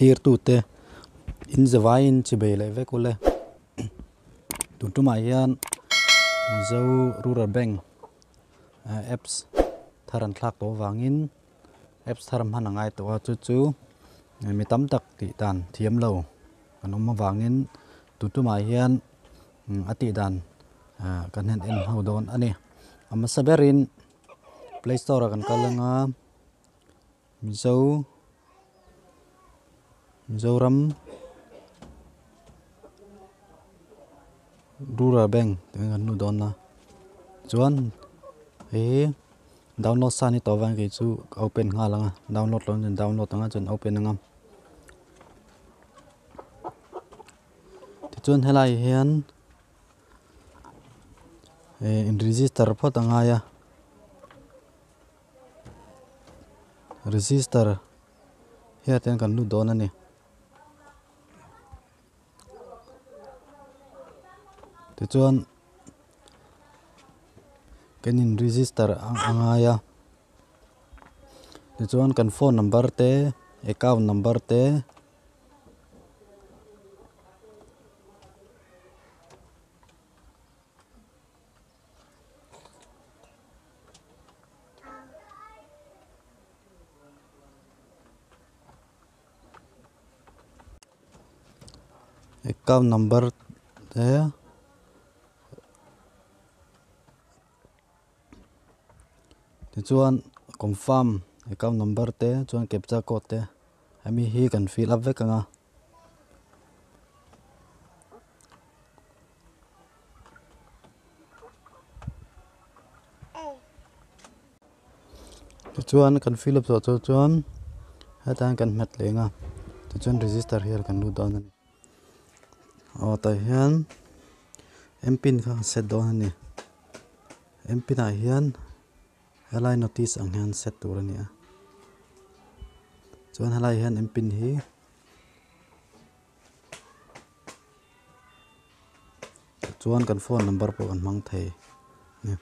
clear tu te in zawain chi be le ve kule tu mai hian Mizo rural bank apps tharan thlak to wangin apps tharam hanangai to chu chu mi tam tak ti dan thiam lo anom ma wangin tu mai hian ati dan kan hen en ho don ani ama saberin play store kan kalanga Mizoram rural bank dengan nu don na chuan download sani to wang ke chu open nga langa download lon download anga chun open angam ti chuan helai hian in register phot anga ya register here ten kan nu don ani ti chuan kenin register anga ya ti chuan kan phone number te account number te account number te chuan confirm account number te chuan captcha code te ami hi kan fill up vek anga chuan kan fill up so chuan hatan kan met lenga chuan register here kan lu don ani ta hian mpin kha set don ani mpin a hian helai notice ang hian set tur ani a chuan helai hian mpin hi chuan kan phone number po kan mang thei ni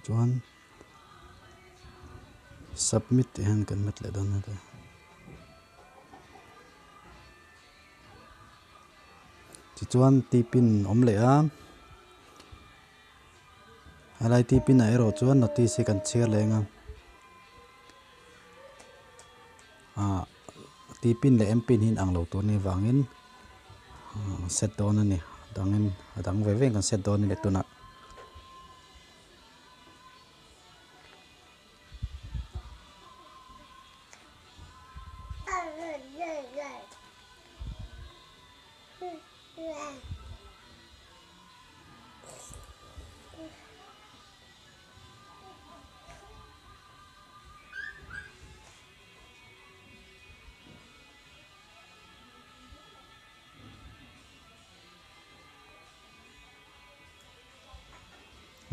chuan submit hen kan met le don ata chuan tipin om le a alai tipin a ero chuan notice kan share lenga tipin le mpin hin ang lo tur ni wangin set don ani adang ve ve kan set don ni le tuna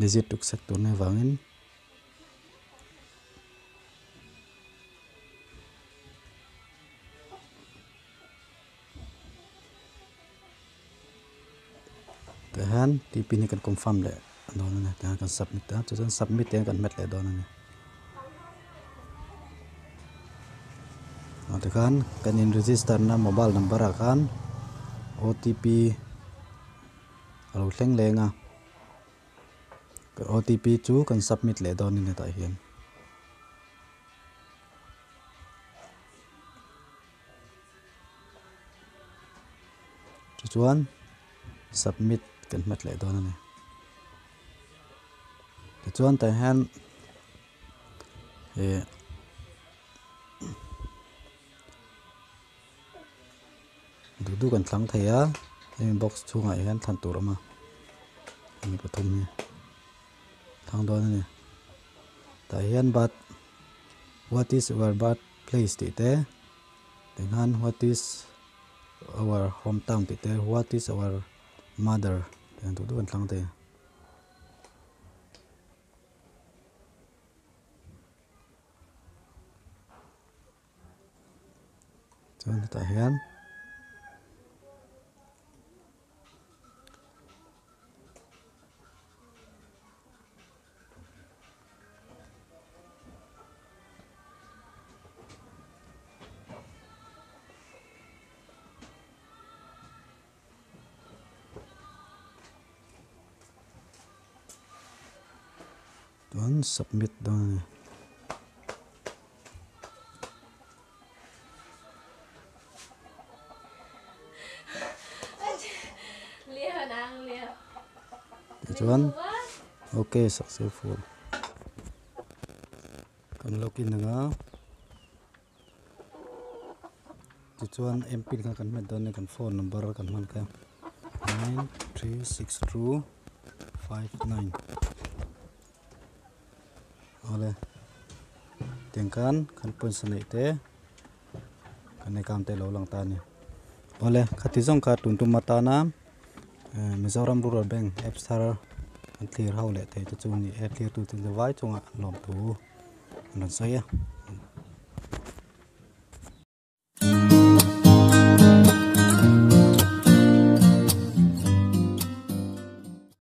digit tuk set tur ne wangin tahan tipin ni kan confirm le don na ta kan submit ta chuan submit te kan met le don ani atakan kan in register na mobile number akan OTP alo thleng lenga OTP chu kan submit le don ni ta hian chuan submit kan met le don ani chuan ta han du kan thlang theia inbox chunga hian than tur ama ani pathum ni thang don ani ta hian but what is our birthplace ti te then what is our hometown ti te what is our mother then tu kan thlang te chuan ta hian tuan submit dong chuan okay successful kan login nga chuan mp kan met don kan phone number kan man ka 936259 ole tengkan kan pon sanai te kan account te lo lang ta ni ole khati jong ka tuntum mata na Mizoram Rural Bank apps Thar an clear how le te chu ni clear tu the vai chunga lom tu nan sai